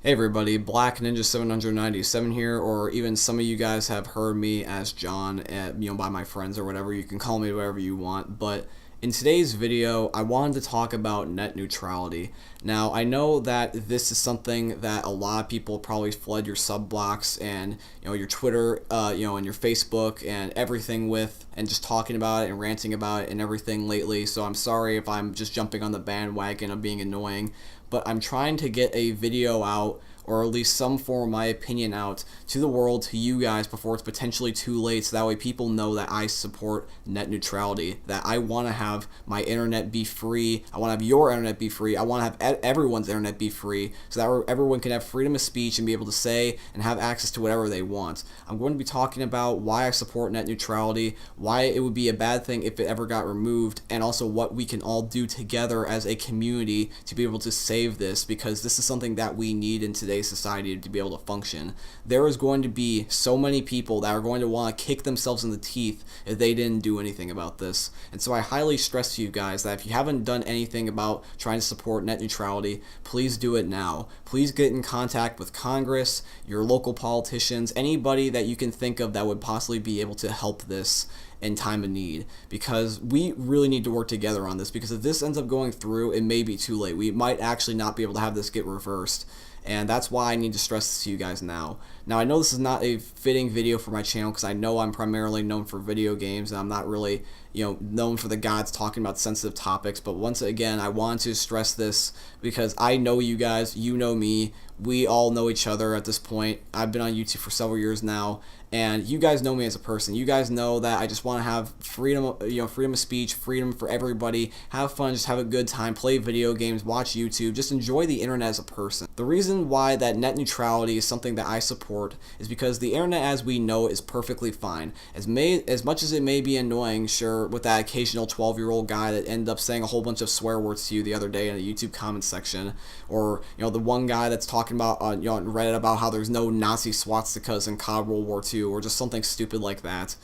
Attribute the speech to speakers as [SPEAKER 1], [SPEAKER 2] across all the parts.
[SPEAKER 1] Hey everybody, Black Ninja 797 here, or even some of you guys have heard me as John, by my friends or whatever. You can call me whatever you want, but in today's video, I wanted to talk about net neutrality. Now, I know that this is something that a lot of people probably flood your sub blocks and your Twitter, and your Facebook and everything with, and just talking about it and ranting about it and everything lately. So I'm sorry if I'm just jumping on the bandwagon of being annoying, but I'm trying to get a video out, or at least some form of my opinion out to the world, to you guys, before it's potentially too late, so that way people know that I support net neutrality, that I want to have my internet be free, I want to have your internet be free, I want to have everyone's internet be free, so that everyone can have freedom of speech and be able to say and have access to whatever they want. I'm going to be talking about why I support net neutrality, why it would be a bad thing if it ever got removed, and also what we can all do together as a community to be able to save this, because this is something that we need in today's society to be able to function. There is going to be so many people that are going to want to kick themselves in the teeth if they didn't do anything about this. And so I highly stress to you guys that if you haven't done anything about trying to support net neutrality, please do it now. Please get in contact with Congress, your local politicians, anybody that you can think of that would possibly be able to help this in time of need, because we really need to work together on this, because if this ends up going through, it may be too late. We might actually not be able to have this get reversed, and that's why I need to stress this to you guys now. Now, I know this is not a fitting video for my channel, because I know I'm primarily known for video games, and I'm not really known for the guys talking about sensitive topics, but once again, I want to stress this because I know you guys, you know me, we all know each other at this point. I've been on YouTube for several years now, and you guys know me as a person. You guys know that I just want to have freedom, freedom of speech, freedom for everybody, have fun, just have a good time, play video games, watch YouTube, just enjoy the internet as a person. The reason why that net neutrality is something that I support is because the internet as we know it is perfectly fine. As much as it may be annoying, sure, with that occasional 12-year-old guy that ended up saying a whole bunch of swear words to you the other day in the YouTube comments section, or the one guy that's talking about on Reddit about how there's no Nazi swastikas in COD World War II, or just something stupid like that.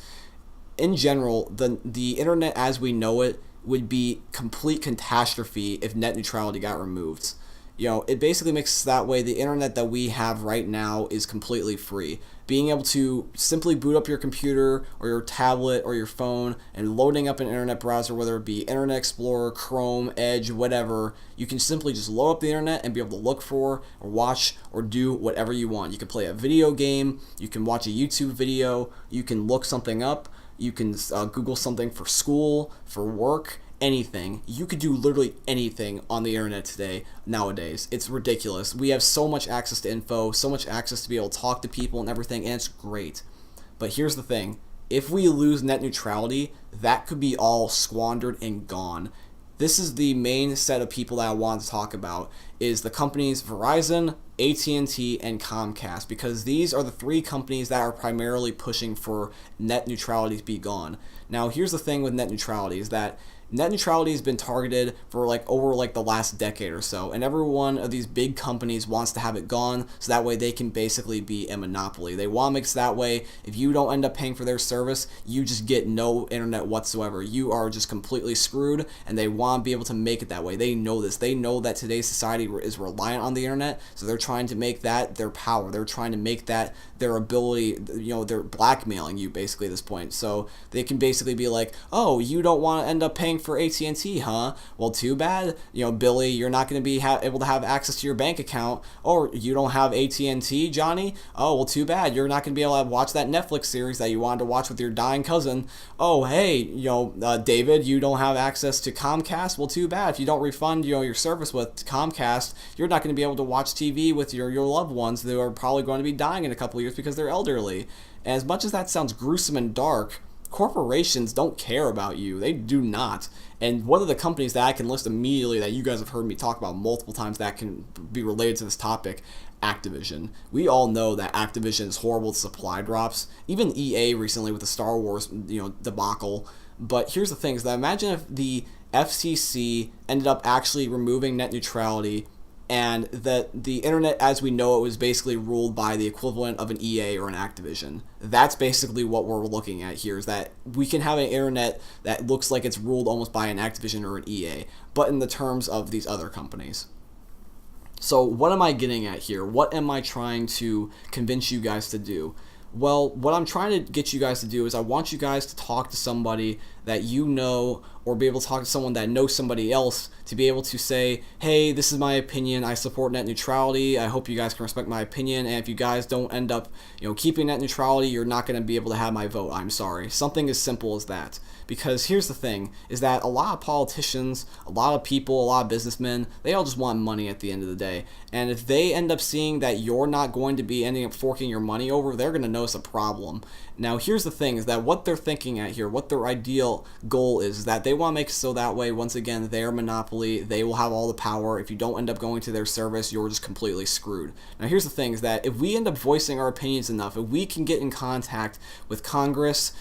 [SPEAKER 1] In general, the internet as we know it would be complete catastrophe if net neutrality got removed. It basically makes it that way the internet that we have right now is completely free. Being able to simply boot up your computer or your tablet or your phone and loading up an internet browser, whether it be Internet Explorer, Chrome, Edge, whatever, you can simply just load up the internet and be able to look for or watch or do whatever you want. You can play a video game, you can watch a YouTube video, you can look something up, you can Google something for school, for work, anything. You could do literally anything on the internet today, nowadays. It's ridiculous. We have so much access to info, so much access to be able to talk to people and everything, and it's great. But here's the thing. If we lose net neutrality, that could be all squandered and gone. This is the main set of people that I want to talk about, is the companies Verizon, AT&T, and Comcast, because these are the three companies that are primarily pushing for net neutrality to be gone. Now, here's the thing with net neutrality, is that net neutrality has been targeted for over the last decade or so, and every one of these big companies wants to have it gone, so that way they can basically be a monopoly. They want to make it that way if you don't end up paying for their service, you just get no internet whatsoever. You are just completely screwed, and they want to be able to make it that way. They know this. They know that today's society is reliant on the internet, so they're trying to make that their power. They're trying to make that their ability. They're blackmailing you basically at this point, so they can basically be like, oh, you don't want to end up paying for AT&T, huh? Well, too bad. Billy, you're not going to be able to have access to your bank account. Or you don't have AT&T, Johnny? Oh, well, too bad. You're not going to be able to watch that Netflix series that you wanted to watch with your dying cousin. Oh, hey, David, you don't have access to Comcast? Well, too bad. If you don't refund, your service with Comcast, you're not going to be able to watch TV with your loved ones that are probably going to be dying in a couple of years because they're elderly. And as much as that sounds gruesome and dark, corporations don't care about you. They do not. And one of the companies that I can list immediately that you guys have heard me talk about multiple times that can be related to this topic, Activision. We all know that Activision is horrible with supply drops. Even EA recently with the Star Wars, debacle. But here's the thing, is that imagine if the FCC ended up actually removing net neutrality, and that the internet as we know it was basically ruled by the equivalent of an EA or an Activision. That's basically what we're looking at here, is that we can have an internet that looks like it's ruled almost by an Activision or an EA, but in the terms of these other companies. So what am I getting at here? What am I trying to convince you guys to do? Well, what I'm trying to get you guys to do is I want you guys to talk to somebody that you know, or be able to talk to someone that knows somebody else, to be able to say, hey, this is my opinion, I support net neutrality, I hope you guys can respect my opinion, and if you guys don't end up, keeping net neutrality, you're not going to be able to have my vote, I'm sorry. Something as simple as that. Because here's the thing, is that a lot of politicians, a lot of people, a lot of businessmen, they all just want money at the end of the day. And if they end up seeing that you're not going to be ending up forking your money over, they're going to notice a problem. Now, here's the thing, is that what they're thinking at here, what their ideal goal is that they want to make it so that way, once again, their monopoly, they will have all the power. If you don't end up going to their service, you're just completely screwed. Now, here's the thing, is that if we end up voicing our opinions enough, if we can get in contact with Congress,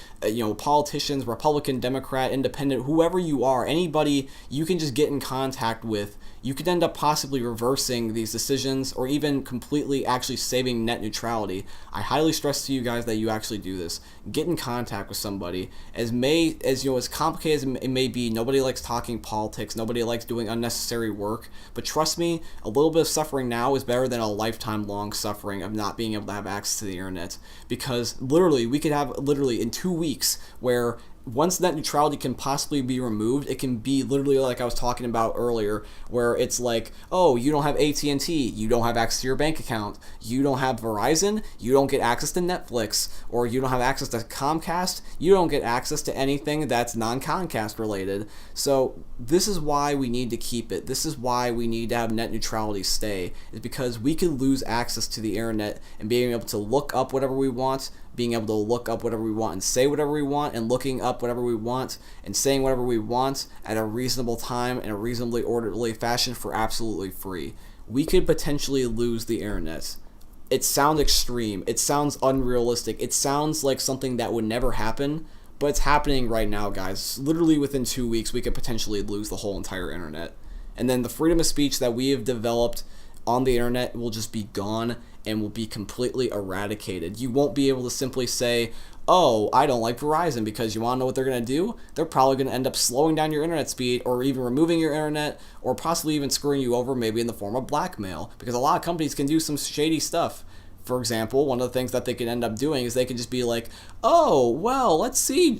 [SPEAKER 1] politicians, Republican, Democrat, Independent, whoever you are, anybody you can just get in contact with, you could end up possibly reversing these decisions or even completely actually saving net neutrality. I highly stress to you guys that you actually do this. Get in contact with somebody. As complicated as it may be, nobody likes talking politics, nobody likes doing unnecessary work, but trust me, a little bit of suffering now is better than a lifetime long suffering of not being able to have access to the internet. Because literally, we could have in 2 weeks where once net neutrality can possibly be removed, it can be literally like I was talking about earlier, where it's like, oh, you don't have AT&T, you don't have access to your bank account, you don't have Verizon, you don't get access to Netflix, or you don't have access to Comcast, you don't get access to anything that's non-Comcast related. So this is why we need to keep it. This is why we need to have net neutrality stay, is because we could lose access to the internet and being able to look up whatever we want, being able to look up whatever we want and say whatever we want, and looking up whatever we want and saying whatever we want at a reasonable time in a reasonably orderly fashion for absolutely free. We could potentially lose the internet. It sounds extreme. It sounds unrealistic. It sounds like something that would never happen, but it's happening right now, guys. Literally within 2 weeks, we could potentially lose the whole entire internet. And then the freedom of speech that we have developed on the internet will just be gone and will be completely eradicated. You won't be able to simply say, oh, I don't like Verizon, because you want to know what they're going to do? They're probably going to end up slowing down your internet speed, or even removing your internet, or possibly even screwing you over, maybe in the form of blackmail, because a lot of companies can do some shady stuff. For example, one of the things that they could end up doing is they could just be like, oh, well, let's see,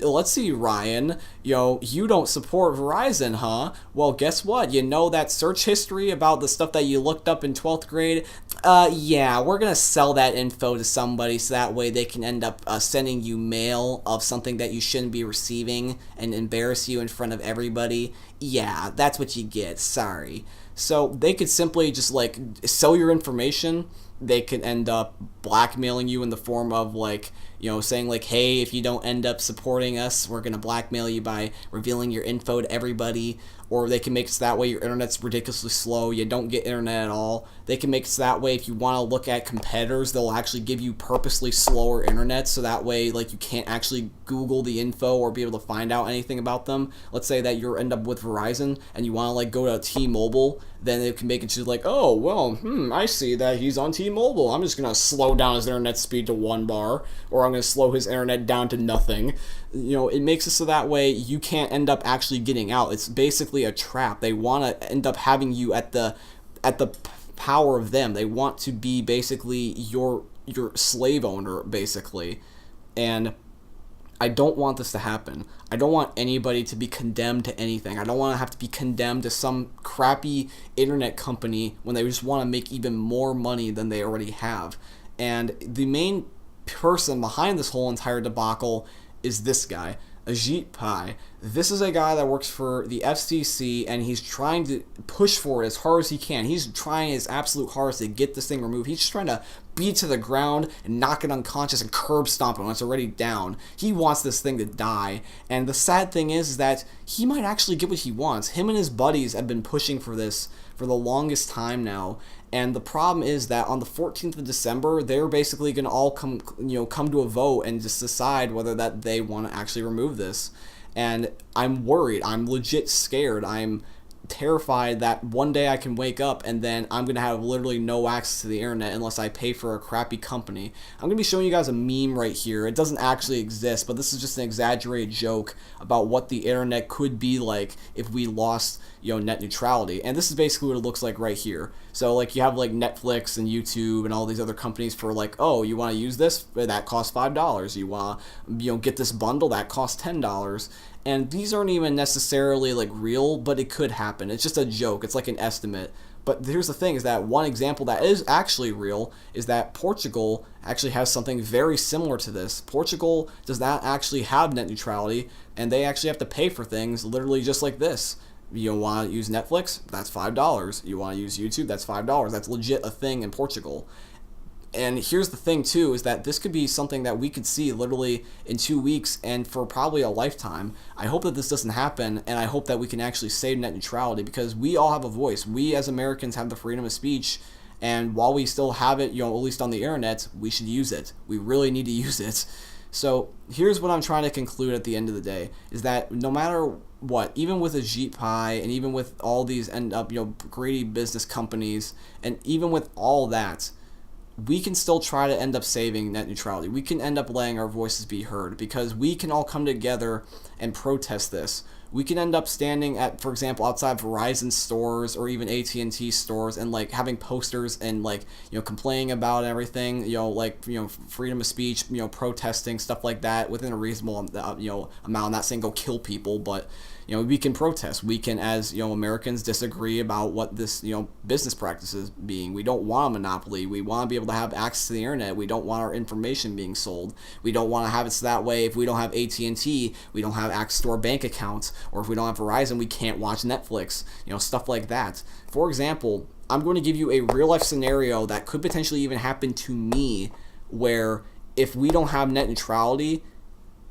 [SPEAKER 1] Ryan, you don't support Verizon, huh? Well, guess what? You know that search history about the stuff that you looked up in 12th grade? Yeah, we're going to sell that info to somebody so that way they can end up sending you mail of something that you shouldn't be receiving and embarrass you in front of everybody. Yeah, that's what you get. Sorry. So they could simply just sell your information. They could end up blackmailing you in the form of saying hey, if you don't end up supporting us, we're going to blackmail you by revealing your info to everybody. Or they can make it so that way your internet's ridiculously slow, you don't get internet at all. They can make it so that way if you want to look at competitors, they'll actually give you purposely slower internet, so that way you can't actually Google the info or be able to find out anything about them. Let's say that you end up with Verizon and you want to go to T-Mobile, then they can make it to oh, well, I see that he's on T-Mobile, I'm just going to slow down his internet speed to 1 bar, or I'm going to slow his internet down to nothing. It makes it so that way you can't end up actually getting out. It's basically a trap. They want to end up having you at the power of them. They want to be basically your slave owner, basically. And I don't want this to happen. I don't want anybody to be condemned to anything. I don't want to have to be condemned to some crappy internet company when they just want to make even more money than they already have. And the main person behind this whole entire debacle is this guy, Ajit Pai. This is a guy that works for the FCC, and he's trying to push for it as hard as he can. He's trying his absolute hardest to get this thing removed. He's just trying to beat it to the ground and knock it unconscious and curb stomp it when it's already down. He wants this thing to die, and the sad thing is that he might actually get what he wants. Him and his buddies have been pushing for this for the longest time now, and the problem is that on the 14th of December, they're basically going to all come to a vote and just decide whether that they want to actually remove this. And I'm worried. I'm legit scared. I'm terrified that one day I can wake up and then I'm going to have literally no access to the internet unless I pay for a crappy company. I'm going to be showing you guys a meme right here. It doesn't actually exist, but this is just an exaggerated joke about what the internet could be like if we lost, net neutrality. And this is basically what it looks like right here. So like you have like Netflix and YouTube and all these other companies for like, oh, you want to use this, that costs $5. You want to get this bundle, that costs $10. And these aren't even necessarily like real, but it could happen. It's just a joke. It's like an estimate. But here's the thing, is that one example that is actually real is that Portugal actually has something very similar to this. Portugal does not actually have net neutrality, and they actually have to pay for things literally just like this. You want to use Netflix? That's $5. You want to use YouTube? That's $5. That's legit a thing in Portugal. And here's the thing too, is that this could be something that we could see literally in 2 weeks and for probably a lifetime. I hope that this doesn't happen, and I hope that we can actually save net neutrality, because we all have a voice. We as Americans have the freedom of speech, and while we still have it, at least on the internet, we should use it. We really need to use it. So here's what I'm trying to conclude at the end of the day, is that no matter what, even with Ajit Pai and even with all these greedy business companies, and even with all that, we can still try to end up saving net neutrality. We can end up letting our voices be heard, because we can all come together and protest this. We can end up standing at, for example, outside Verizon stores or even AT&T stores and like having posters and like, complaining about everything, freedom of speech, protesting, stuff like that within a reasonable, amount. I'm not saying go kill people, but we can protest. We can, as Americans, disagree about what this business practice is being. We don't want a monopoly. We want to be able to have access to the internet. We don't want our information being sold. We don't want to have it so that way if we don't have AT&T, we don't have access to our bank accounts, or if we don't have Verizon, we can't watch Netflix. Stuff like that. For example, I'm going to give you a real life scenario that could potentially even happen to me, where if we don't have net neutrality,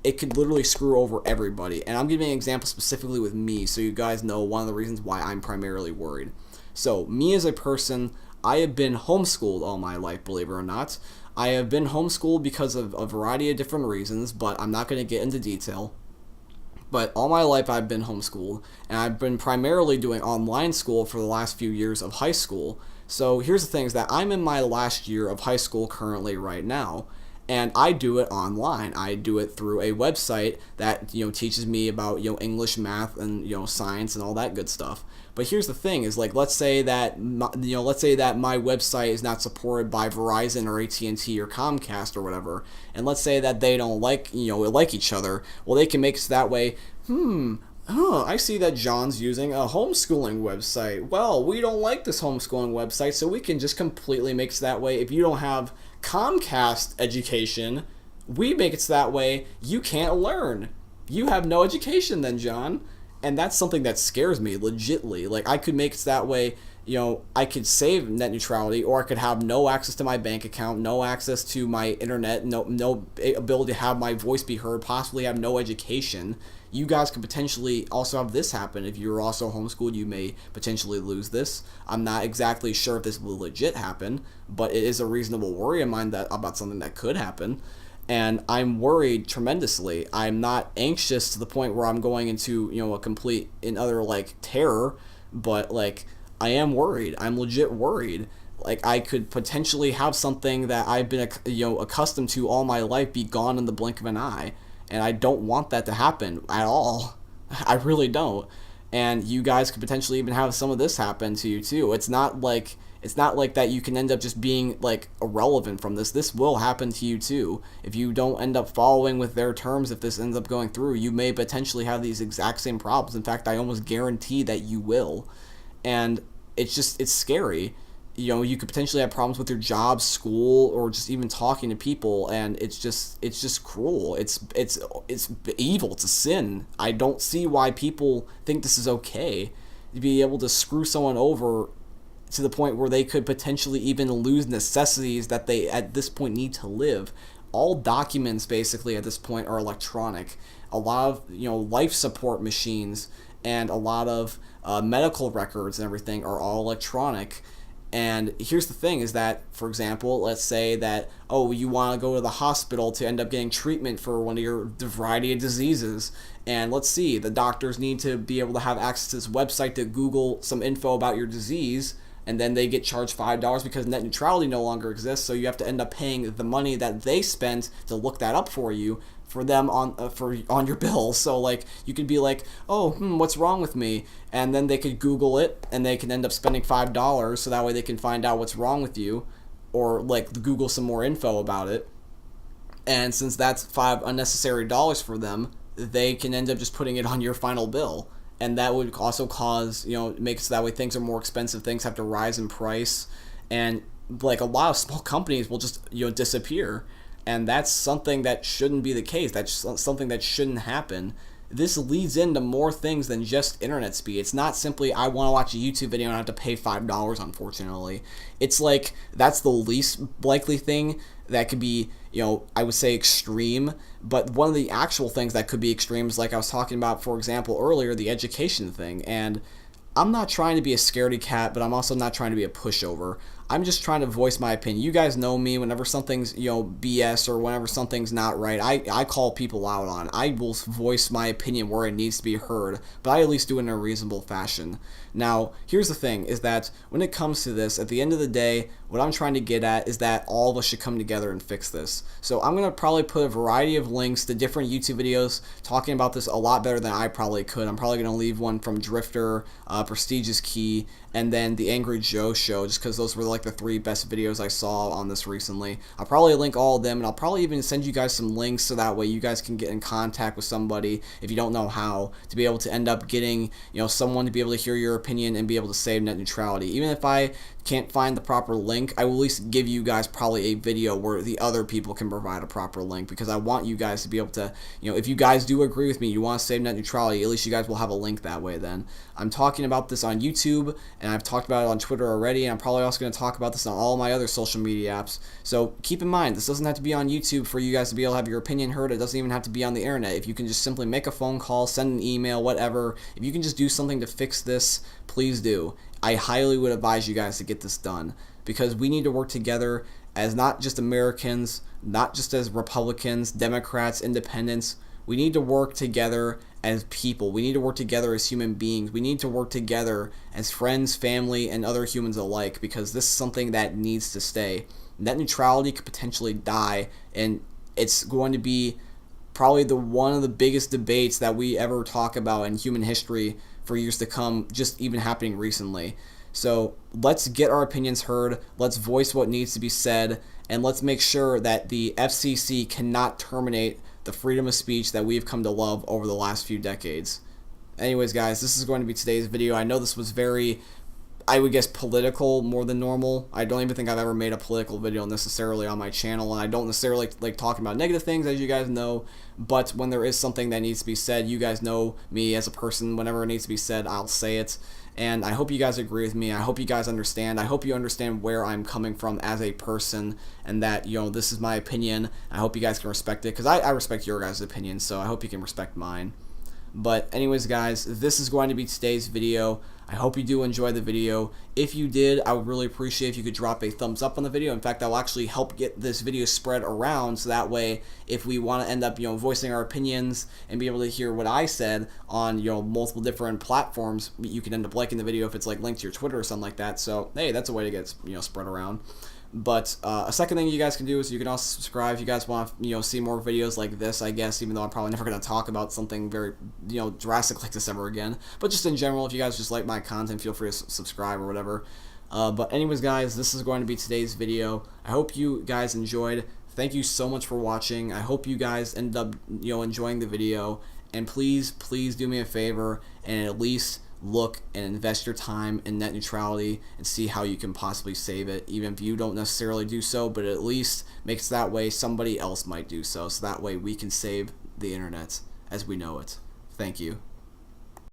[SPEAKER 1] it could literally screw over everybody. And I'm giving an example specifically with me, so you guys know one of the reasons why I'm primarily worried. So me as a person, I have been homeschooled all my life, believe it or not. I have been homeschooled because of a variety of different reasons, but I'm not going to get into detail. But all my life I've been homeschooled, and I've been primarily doing online school for the last few years of high school. So here's the thing, is that I'm in my last year of high school currently right now. And I do it online. I do it through a website that teaches me about English, math, and science and all that good stuff. But here's the thing: is like, let's say that my website is not supported by Verizon or AT&T or Comcast or whatever, and let's say that they don't like each other. Well, they can make it that way. I see that John's using a homeschooling website. Well, we don't like this homeschooling website, so we can just completely make it that way. If you don't have Comcast education, we make it so that way you can't learn. You have no education then, John. And that's something that scares me, legitly. Like, I could make it that way, I could save net neutrality, or I could have no access to my bank account, no access to my internet, no ability to have my voice be heard, possibly have no education. You guys could potentially also have this happen. If you're also homeschooled, you may potentially lose this. I'm not exactly sure if this will legit happen, but it is a reasonable worry of mine about something that could happen. And I'm worried tremendously. I'm not anxious to the point where I'm going into, a complete and utter, terror, but, I am worried. I'm legit worried. I could potentially have something that I've been, accustomed to all my life be gone in the blink of an eye. And I don't want that to happen at all. I really don't. And you guys could potentially even have some of this happen to you too. It's not like that you can end up just being irrelevant from this. This will happen to you too. If you don't end up following with their terms, if this ends up going through, you may potentially have these exact same problems. In fact, I almost guarantee that you will. And it's scary. You could potentially have problems with your job, school, or just even talking to people, and it's just cruel. It's evil. It's a sin. I don't see why people think this is okay, to be able to screw someone over to the point where they could potentially even lose necessities that they at this point need to live. All documents basically at this point are electronic. A lot of life support machines and a lot of medical records and everything are all electronic. And here's the thing, is that, for example, let's say that, you want to go to the hospital to end up getting treatment for one of the variety of diseases. And let's see, the doctors need to be able to have access to this website to Google some info about your disease, and then they get charged $5 because net neutrality no longer exists, so you have to end up paying the money that they spent to look that up for you for them on your bill. So like you could be like, oh, what's wrong with me? And then they could Google it, and they can end up spending $5, so that way they can find out what's wrong with you, or like Google some more info about it. And since that's $5 unnecessary dollars for them, they can end up just putting it on your final bill. And that would also cause, make it so that way things are more expensive, things have to rise in price, and like a lot of small companies will just, disappear. And that's something that shouldn't be the case. That's something that shouldn't happen. This leads into more things than just internet speed. It's not simply I want to watch a YouTube video and I have to pay $5, unfortunately. It's like that's the least likely thing that could be, I would say extreme. But one of the actual things that could be extreme is like I was talking about, for example, earlier, the education thing. And I'm not trying to be a scaredy cat, but I'm also not trying to be a pushover. I'm just trying to voice my opinion. You guys know me. Whenever something's, BS, or whenever something's not right, I call people out on it. I will voice my opinion where it needs to be heard, but I at least do it in a reasonable fashion. Now, here's the thing, is that when it comes to this, at the end of the day, what I'm trying to get at is that all of us should come together and fix this. So I'm going to probably put a variety of links to different YouTube videos talking about this a lot better than I probably could. I'm probably going to leave one from Drifter, Prestige is Key, and then the Angry Joe Show, just because those were like the 3 best videos I saw on this recently. I'll probably link all of them, and I'll probably even send you guys some links so that way you guys can get in contact with somebody if you don't know how, to be able to end up getting, someone to be able to hear your opinion and be able to save net neutrality. Even if I can't find the proper link, I will at least give you guys probably a video where the other people can provide a proper link, because I want you guys to be able to, if you guys do agree with me, you want to save net neutrality, at least you guys will have a link that way then. I'm talking about this on YouTube, and I've talked about it on Twitter already, and I'm probably also going to talk about this on all my other social media apps. So keep in mind, this doesn't have to be on YouTube for you guys to be able to have your opinion heard. It doesn't even have to be on the internet. If you can just simply make a phone call, send an email, whatever, if you can just do something to fix this, please do. I highly would advise you guys to get this done, because we need to work together as not just Americans, not just as Republicans, Democrats, Independents. We need to work together as people. We need to work together as human beings. We need to work together as friends, family, and other humans alike, because this is something that needs to stay. Net neutrality could potentially die, and it's going to be probably one of the biggest debates that we ever talk about in human history for years to come, just even happening recently. So let's get our opinions heard, let's voice what needs to be said, and let's make sure that the FCC cannot terminate the freedom of speech that we've come to love over the last few decades. Anyways, guys, this is going to be today's video. I know this was very, I would guess, political more than normal. I don't even think I've ever made a political video necessarily on my channel, and I don't necessarily like talking about negative things, as you guys know, but when there is something that needs to be said, you guys know me as a person. Whenever it needs to be said, I'll say it. And I hope you guys agree with me. I hope you guys understand. I hope you understand where I'm coming from as a person, and that, this is my opinion. I hope you guys can respect it, because I respect your guys' opinion, so I hope you can respect mine. But anyways, guys, this is going to be today's video. I hope you do enjoy the video. If you did, I would really appreciate if you could drop a thumbs up on the video. In fact, that will actually help get this video spread around, so that way if we want to end up voicing our opinions and be able to hear what I said on multiple different platforms, you can end up liking the video if it's like linked to your Twitter or something like that. So hey, that's a way to get spread around. But a second thing you guys can do is you can also subscribe if you guys want to see more videos like this, I guess, even though I'm probably never going to talk about something very drastic like this ever again. But just in general, if you guys just like my content, feel free to subscribe or whatever. But anyways, guys, this is going to be today's video. I hope you guys enjoyed. Thank you so much for watching. I hope you guys end up enjoying the video, and please do me a favor and at least look and invest your time in net neutrality and see how you can possibly save it, even if you don't necessarily do so, but at least makes that way somebody else might do so, so that way we can save the internet as we know it. Thank you.